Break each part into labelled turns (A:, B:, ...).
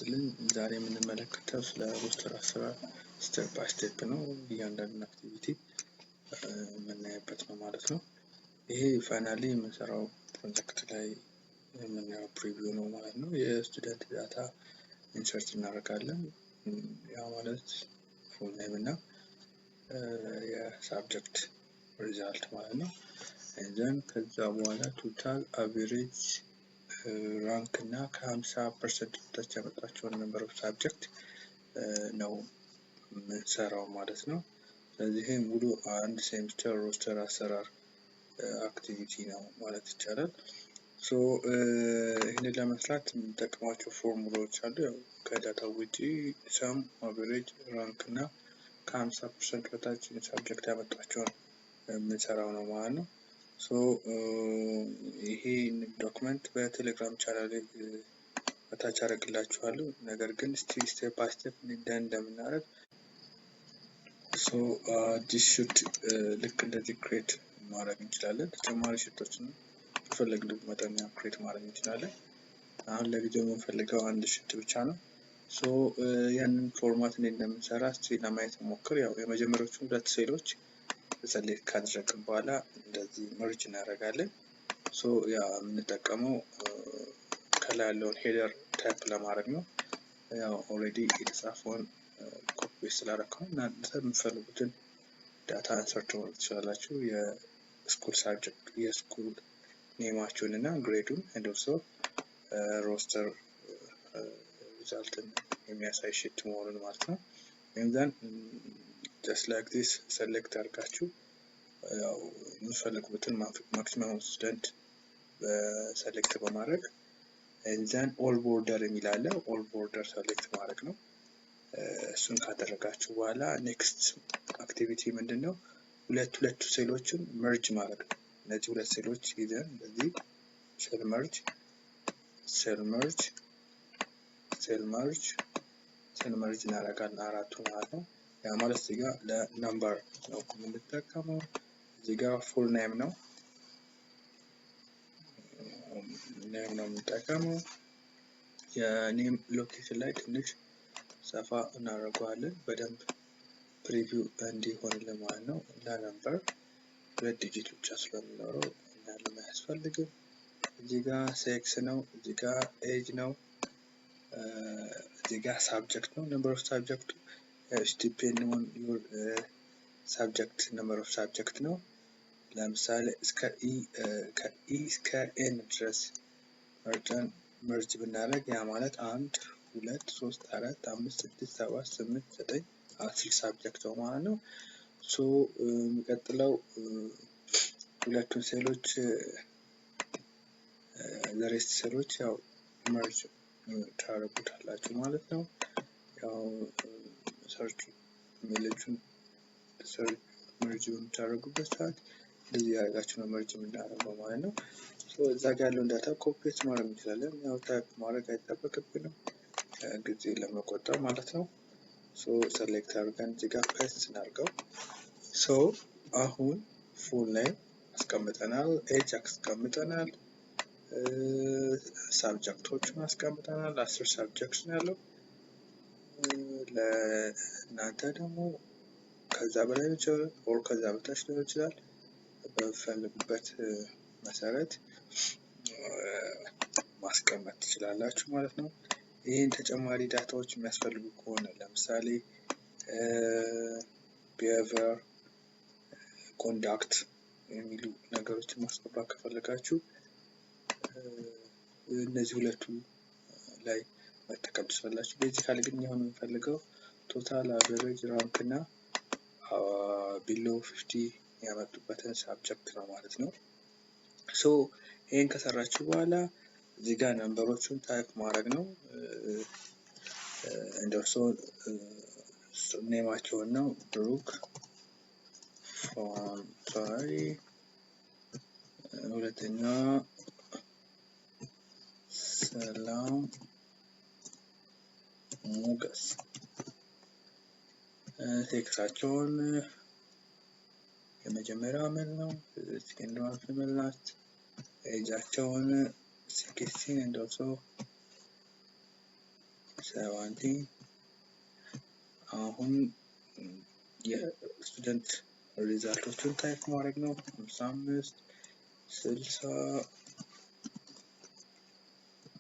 A: ይስጥልኝ ዛሬ የምንመለከተው ስለ ሮስተር አሰራር ስቴፕ ባይ ስቴፕ ነው እያንዳንዱን አክቲቪቲ የምናይበት ነው ማለት ነው። ይሄ ፋይናሊ የምንሰራው ፕሮጀክት ላይ የምናየው ፕሪቪው ነው ማለት ነው። የስቱደንት ዳታ ኢንሰርት እናደርጋለን ያ ማለት ፉል ኔም እና የሳብጀክት ሪዛልት ማለት ነው። and ከዛ በኋላ ቶታል አቨሬጅ ራንክ እና ከ50% በታች ያመጣቸውን ነምበር ኦፍ ሳብጀክት ነው የምንሰራው ማለት ነው። ስለዚህ ሙሉ አንድ ሴሚስተር ሮስተር አሰራር አክቲቪቲ ነው ማለት ይቻላል። ሶ ይሄንን ለመስራት የምንጠቀማቸው ፎርሙላዎች አሉ። ያው ከዳታው ውጪ ሰም አቨሬጅ ራንክ እና ከ50% በታች ሳብጀክት ያመጣቸውን የምንሰራው ነው ማለት ነው። ሶ ይሄ ዶክመንት በቴሌግራም ቻናል አታች አደርግላችኋለሁ። ነገር ግን ስቴፕ ባይ ስቴፕ እንደምናደርግ ሶ this should ልክ እንደዚህ ክሬት ማድረግ እንችላለን። ተጨማሪ ሽቶችን በፈለግነው መጠን ክሬት ማድረግ እንችላለን። አሁን ለጊዜው የምንፈልገው አንድ ሽት ብቻ ነው። ሶ ያንን ፎርማት እንደምንሰራ እስቲ ለማየት ሞክር። ያው የመጀመሪያዎቹ ሁለት ሴሎች ሰሌክት ካደረግን በኋላ እንደዚህ መርጅ እናደርጋለን። ሶ ያ የምንጠቀመው ከላይ ያለውን ሄደር ታይፕ ለማድረግ ነው። ያው ኦልሬዲ የተጻፈውን ኮፒ ስላደረኩኝ እናንተ የምትፈልጉትን ዳታ ኢንሰርት ማድረግ ትችላላችሁ። የስኩል ሳብጀክት የስኩል ኔማችሁን እና ግሬዱን and also ሮስተር ሪዛልትን የሚያሳይ ሽት መሆኑን ማለት ነው። and then just like this select አድርጋችሁ ያው የምትፈልጉትን ማክሲመም ስቱደንት ሰሌክት በማድረግ and then all border የሚል አለ all border ሰሌክት ማድረግ ነው። እሱን ካደረጋችሁ በኋላ ኔክስት አክቲቪቲ ምንድነው? ሁለት ሴሎችን መርጅ ማድረግ ነው። እነዚህ ሁለት ሴሎች ይዘን እንደዚህ ሴል መርጅ እናደርጋለን አራቱ ማለት ነው። ያ ማለት እዚህ ጋር ለነምበር ነው የምንጠቀመው። እዚህ ጋር ፉል ኔም ነው የምንጠቀመው። የኔም ሎኬሽን ላይ ትንሽ ሰፋ እናደርገዋለን በደንብ ፕሪቪው እንዲሆንልን ማለት ነው። ለነምበር ሁለት ዲጂት ብቻ ስለሚኖረው እና ለማያስፈልግም እዚህ ጋር ሴክስ ነው፣ እዚህ ጋር ኤጅ ነው፣ እዚህ ጋር ሳብጀክት ነው። ነምበር ኦፍ ሳብጀክቱ depend on your subject number of subject ነው። ለምሳሌ ከኢ እስከ ኤን ድረስ መርጅ ብናደርግ ያ ማለት 1 2 3 4 5 6 7 8 9 10 ሳብጀክት ነው ማለት ነው። ሶ የሚቀጥለው ሁለቱን ሴሎች ለሬስት ሴሎች ያው መርጅ ታደርጉታላችሁ ማለት ነው። ያው ሰርች ሚሊዮን መርጅ የምታደርጉበት ሰዓት እንደዚህ ያደርጋችሁ ነው መርጅ የምናደርገው ማለት ነው። ሶ እዛ ጋር ያለውን ዳታ ኮፒ ማድረግ እንችላለን። ያው ታይፕ ማድረግ አይጠበቅብንም ጊዜ ለመቆጠብ ማለት ነው። ሶ ሰሌክት አድርገን እዚህ ጋር ፔስት እናድርገው። ሶ አሁን ፉል ኔም አስቀምጠናል፣ ኤጅ አስቀምጠናል፣ ሳብጀክቶችን አስቀምጠናል። 10 ሳብጀክት ነው ያለው። ለእናንተ ደግሞ ከዛ በላይ ይችላል ኦር ከዛ በታች ሊሆን ይችላል። በፈልጉበት መሰረት ማስቀመጥ ትችላላችሁ ማለት ነው። ይሄን ተጨማሪ ዳታዎች የሚያስፈልጉ ከሆነ ለምሳሌ ቢሄቪየር፣ ኮንዳክት የሚሉ ነገሮችን ማስገባት ከፈለጋችሁ እነዚህ ሁለቱ ላይ መጠቀም ትችላላችሁ። ቤዚካሊ ግን አሁን የምንፈልገው ቶታል አቨሬጅ ራንክ እና ቢሎ 50 ያመጡበትን ሳብጀክት ነው ማለት ነው። ሶ ይሄን ከሰራችሁ በኋላ እዚህ ጋር ነምበሮቹን ታይፕ ማድረግ ነው። እንደርሶ ኔማቸውን ነው ብሩክ ፎንታሪ፣ ሁለተኛ ሰላም ሞገስ፣ ሴክሳቸውን የመጀመሪያው ምን ነው ሰከንዳሪ ፊሜል ናት። ኤጃቸውን 16 and also 17 አሁን የስቱደንት ሪዛልቶችን ታይፕ ማድረግ ነው 55 60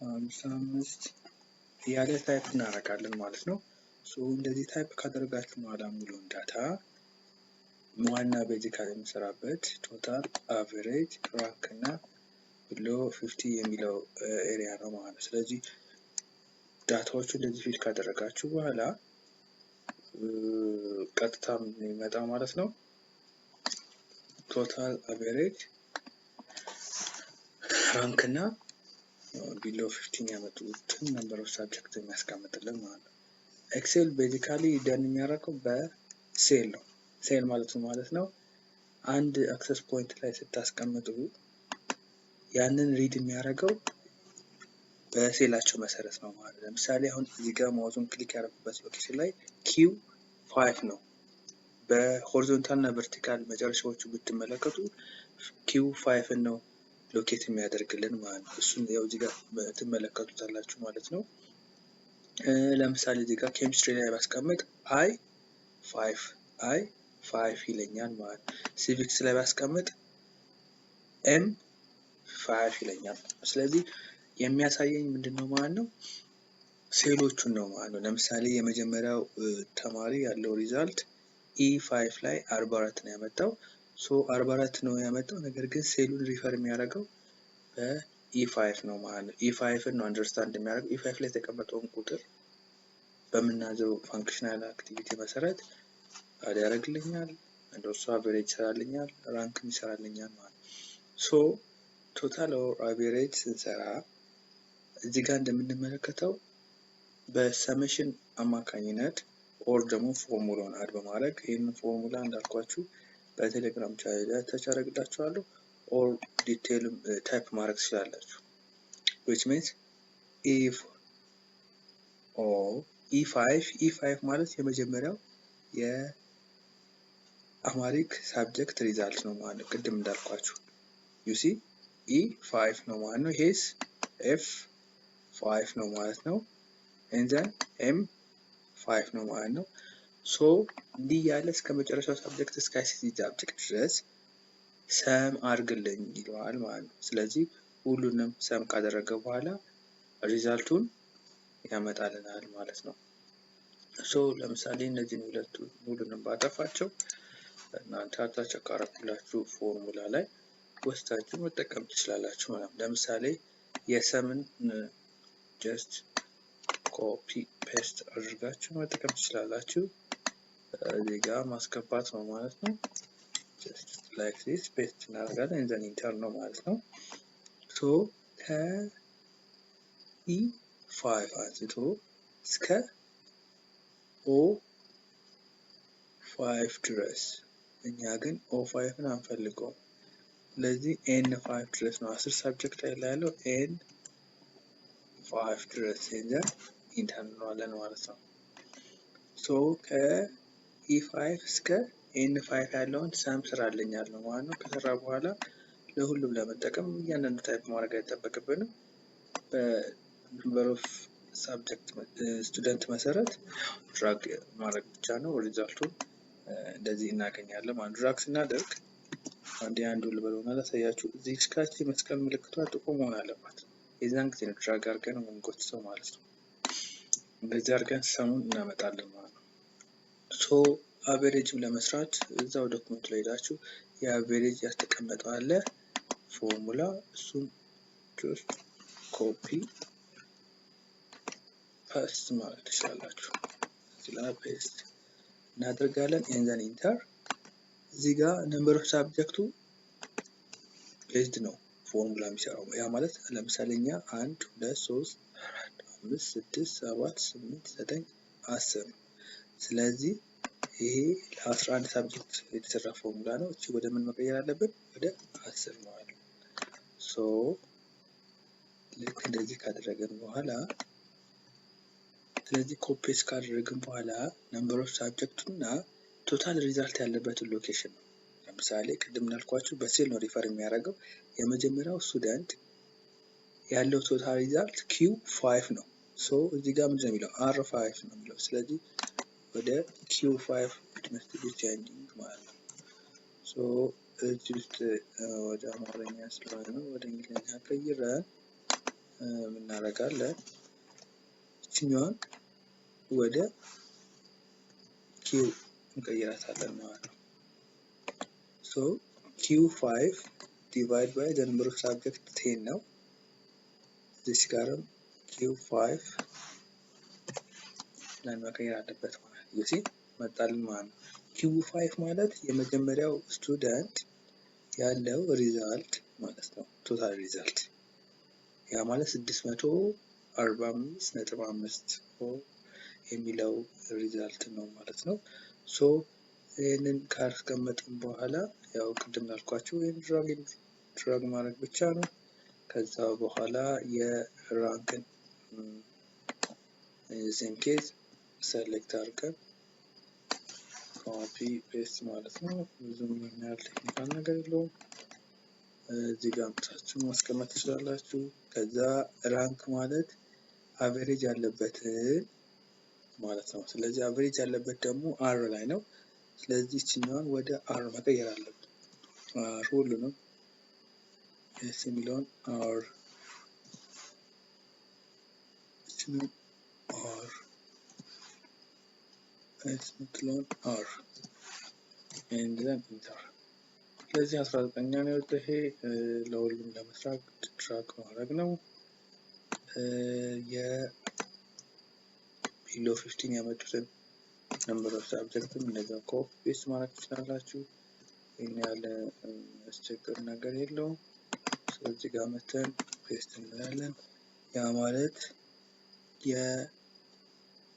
A: 55 ያለ ታይፕ እናደርጋለን ማለት ነው። ሶ እንደዚህ ታይፕ ካደረጋችሁ በኋላ ሙሉውን ዳታ ዋና ቤዚካሊ የምንሰራበት ቶታል አቨሬጅ ራንክ እና below 50 የሚለው ኤሪያ ነው ማለት ነው። ስለዚህ ዳታዎቹ እንደዚህ ፊል ካደረጋችሁ በኋላ ቀጥታ የሚመጣ ማለት ነው ቶታል አቨሬጅ ራንክ እና below 15 ያመጡትን ነምበር ኦፍ ሳብጀክት የሚያስቀምጥልን ማለት ነው። ኤክሴል ቤዚካሊ ደን የሚያደርገው በሴል ነው። ሴል ማለት ነው አንድ አክሰስ ፖይንት ላይ ስታስቀምጡ ያንን ሪድ የሚያደርገው በሴላቸው መሰረት ነው ማለት ነው። ለምሳሌ አሁን እዚህ ጋር ማውዙን ክሊክ ያደረኩበት ሎኬሽን ላይ Q5 ነው። በሆሪዞንታል እና ቨርቲካል መጨረሻዎቹ ብትመለከቱ Q5 ነው ሎኬት የሚያደርግልን ማለት ነው። እሱን ያው እዚህ ጋር ትመለከቱታላችሁ ማለት ነው። ለምሳሌ እዚህ ጋር ኬሚስትሪ ላይ ባስቀምጥ I5 ይለኛል ማለት ነው። ሲቪክስ ላይ ባስቀምጥ M5 ይለኛል። ስለዚህ የሚያሳየኝ ምንድነው ማለት ነው ሴሎቹን ነው ማለት ነው። ለምሳሌ የመጀመሪያው ተማሪ ያለው ሪዛልት E5 ላይ 44 ነው ያመጣው። ሶ 44 ነው ያመጣው፣ ነገር ግን ሴሉን ሪፈር የሚያደርገው በE5 ነው ማለት ነው። E5 ነው አንደርስታንድ የሚያደርገው። E5 ላይ የተቀመጠውን ቁጥር በምናዘው ፋንክሽናል አክቲቪቲ መሰረት አድ ያደርግልኛል፣ እንደሱ አቨሬጅ ይሰራልኛል፣ ራንክም ይሰራልኛል ማለት ነው። ሶ ቶታል ኦር አቨሬጅ ስንሰራ እዚህ ጋር እንደምንመለከተው በሰሜሽን አማካኝነት ኦር ደግሞ ፎርሙላውን አድ በማድረግ ይሄንን ፎርሙላ እንዳልኳችሁ በቴሌግራም ቻናል ላይ ተቻረግላችኋለሁ ኦር ዲቴይል ታይፕ ማድረግ ትችላላችሁ። which means if E5 ማለት የመጀመሪያው የአማሪክ ሳብጀክት ሪዛልት ነው ማለት ነው። ቅድም እንዳልኳችሁ you see E5 ነው ማለት ነው። ይሄስ F5 ነው ማለት ነው። and then M5 ነው ማለት ነው። ሶ እንዲህ ያለ እስከ መጨረሻው ሳብጀክት እስከ ICT ሳብጀክት ድረስ ሰም አድርግልኝ ይለዋል ማለት ነው። ስለዚህ ሁሉንም ሰም ካደረገ በኋላ ሪዛልቱን ያመጣልናል ማለት ነው። ሶ ለምሳሌ እነዚህን ሁለቱ ሁሉንም ባጠፋቸው እናንተ አታች ካረኩላችሁ ፎርሙላ ላይ ወስታችሁ መጠቀም ትችላላችሁ ማለት ነው። ለምሳሌ የሰምን ጀስት ኮፒ ፔስት አድርጋችሁ መጠቀም ትችላላችሁ። እዚህ ጋር ማስገባት ነው ማለት ነው። just like this ፔስት እናደርጋለን and then enter ነው ማለት ነው። ሶ ከE5 አንስቶ እስከ O5 ድረስ እኛ ግን O5ን አንፈልገውም። ስለዚህ N5 ድረስ ነው 10 ሳብጀክት ላይ ያለው N5 ድረስ እንደ ኢንተር እንለዋለን ማለት ነው። ሶ ከE5 እስከ N5 ያለውን ሰም ስራልኝ ያለው ማለት ነው። ከሰራ በኋላ ለሁሉም ለመጠቀም ያንን ታይፕ ማድረግ አይጠበቅብንም። በነምበር ኦፍ ሳብጀክት ስቱደንት መሰረት ድራግ ማድረግ ብቻ ነው። ሪዛልቱን እንደዚህ እናገኛለን ማለት ድራግ ስናደርግ አንዱ ልበለውና ላሳያችሁ። እዚህ ስካች መስቀል ምልክቷ ጥቁር መሆን አለባት። የዛን ጊዜ ነው ድራግ አድርገን የምንጎትተው ማለት ነው። እንደዚህ አድርገን ሰሙን እናመጣለን ማለት ነው። ሶ አቨሬጅም ለመስራት እዛው ዶክመንት ላይ ሄዳችሁ የአቨሬጅ ያስተቀመጠው አለ ፎርሙላ፣ እሱን ጀስት ኮፒ ፔስት ማለት ትችላላችሁ። እዚህ ላይ ፔስት እናደርጋለን and then enter። እዚህ ጋር ነምበር ኦፍ ሳብጀክቱ ቤዝድ ነው ፎርሙላ የሚሰራው። ያ ማለት ለምሳሌ እኛ 1 2 3 4 5 6 7 8 9 10 ነው። ስለዚህ ይሄ ለ11 ሳብጀክት የተሰራ ፎርሙላ ነው። እቺ ወደ ምን መቀየር አለብን? ወደ 10 ማለት ነው። ሶ ልክ እንደዚህ ካደረገን በኋላ ስለዚህ ኮፒስ ካደረግን በኋላ ነምበር ኦፍ ሳብጀክቱና ቶታል ሪዛልት ያለበትን ሎኬሽን ነው። ለምሳሌ ቅድም እንዳልኳችሁ በሴል ነው ሪፈር የሚያደርገው። የመጀመሪያው ስቱደንት ያለው ቶታል ሪዛልት Q5 ነው። ሶ እዚህ ጋር ምንድነው የሚለው R5 ነው የሚለው። ስለዚህ ወደ Q5 it must be changing ማለት ነው። ሶ እዚህ ውስጥ ወደ አማርኛ ስለሆነ ነው ወደ እንግሊዝኛ ቀይረን ምን እናደርጋለን? እችኛዋን ወደ Q እንቀይራታለን ማለት ነው። ሶ Q5 divide by the number of subject 10 ነው። እዚህ ጋርም Q5 ላይ መቀየር አለበት ማለት ነው። እዚህ መጣልን ማለት ነው። Q5 ማለት የመጀመሪያው ስቱደንት ያለው ሪዛልት ማለት ነው። ቶታል ሪዛልት ያ ማለት 645.5 የሚለው ሪዛልት ነው ማለት ነው። ሶ ይሄንን ካስቀመጥን በኋላ ያው ቅድም ላልኳችሁ ይሄን ድራግ ማድረግ ብቻ ነው። ከዛ በኋላ የራንክን ሴም ኬዝ ሴሌክት አድርገን ኮፒ ፔስት ማለት ነው። ብዙም የሚያህል ቴክኒካል ነገር የለውም። እዚህ ጋር አምጥታችሁ ማስቀመጥ ትችላላችሁ። ከዛ ራንክ ማለት አቨሬጅ ያለበትን ማለት ነው። ስለዚህ አቨሬጅ ያለበት ደግሞ አር ላይ ነው። ስለዚህ እችኛዋን ወደ አር መቀየር አለብን። አር ሁሉንም ኤስ የሚለውን አር እችኛውን አር ኤስ የምትለውን አር and then enter። ስለዚህ 19ኛ ነው የወጣው። ይሄ ለሁሉም ለመስራት ትራክ ማድረግ ነው። የቢሎ 15 ያመጡትን ነምበር ኦፍ ሳብጀክትም እንደዛ ኮፒ ፔስት ማድረግ ትችላላችሁ። ይሄን ያለ አስቸጋሪ ነገር የለውም። ስለዚህ ጋር መተን ፔስት እንላለን። ያ ማለት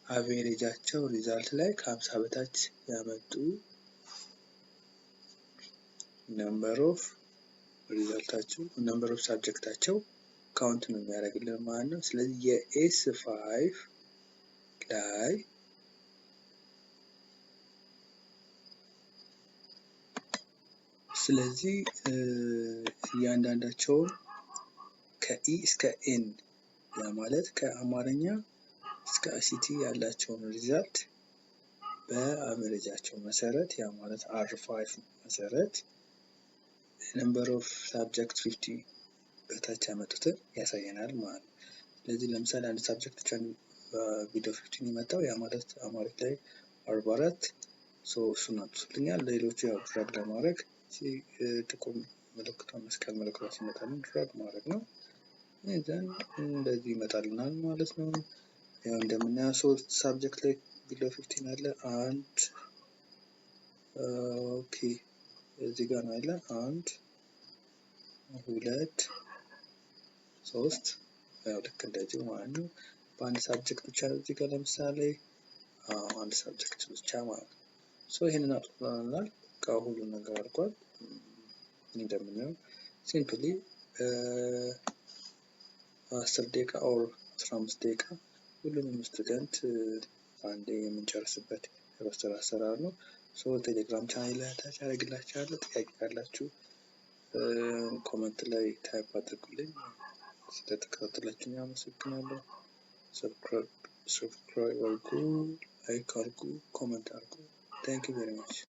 A: የአቬሬጃቸው ሪዛልት ላይ ከ50 በታች ያመጡ ነምበር ኦፍ ሪዛልታቸው ነምበር ኦፍ ሳብጀክታቸው ካውንት ነው የሚያደርግልን ማለት ነው። ስለዚህ የኤስ5 ላይ ስለዚህ እያንዳንዳቸውን ከኢ እስከ ኤን ያ ማለት ከአማርኛ እስከ አይሲቲ ያላቸውን ሪዛልት በአቨሬጃቸው መሰረት ያ ማለት R5 መሰረት ነምበር ኦፍ ሳብጀክት 50 በታች ያመጡትን ያሳየናል ማለት ነው። ስለዚህ ለምሳሌ አንድ ሳብጀክት ብቻ ቪዲዮ 15 የመጣው ያ ማለት አማርኛ ላይ 44 ሶ እሱን አጥቶልኛል። ሌሎቹ ያው ድራግ ለማድረግ ጥቁር ምልክቷ መስቀል ምልክቷ ሲመጣልን ድራግ ማድረግ ነው። እዛን እንደዚህ ይመጣልናል ማለት ነው። ያው እንደምናየው ሶስት ሳብጀክት ላይ ቪዲዮ 15 አለ። አንድ ኦኬ እዚህ ጋር ነው ያለ 1 2 3 ያው ልክ እንደዚህ ማለት ነው። በአንድ ሳብጀክት ብቻ እዚህ ጋር ለምሳሌ አንድ ሳብጀክት ብቻ ማለት ነው። ሶ ይሄንን አጥቷልናል። ከሁሉ ነገር አድርጓል። እንደምናየው ሲምፕሊ 10 ደቂቃ ኦር 15 ደቂቃ ሁሉንም ስቱደንት አንዴ የምንጨርስበት የሮስተር አሰራር ነው። ሶ ቴሌግራም ቻናል ላይ አታች አደርግላችኋለሁ። ጥያቄ ካላችሁ ኮሜንት ላይ ታይፕ አድርጉልኝ። ስለተከታተላችሁኝ አመሰግናለሁ። ሰብስክራይብ አድርጉ፣ ላይክ አድርጉ፣ ኮሜንት አድርጉ። ታንክ ዩ ቬሪ ማች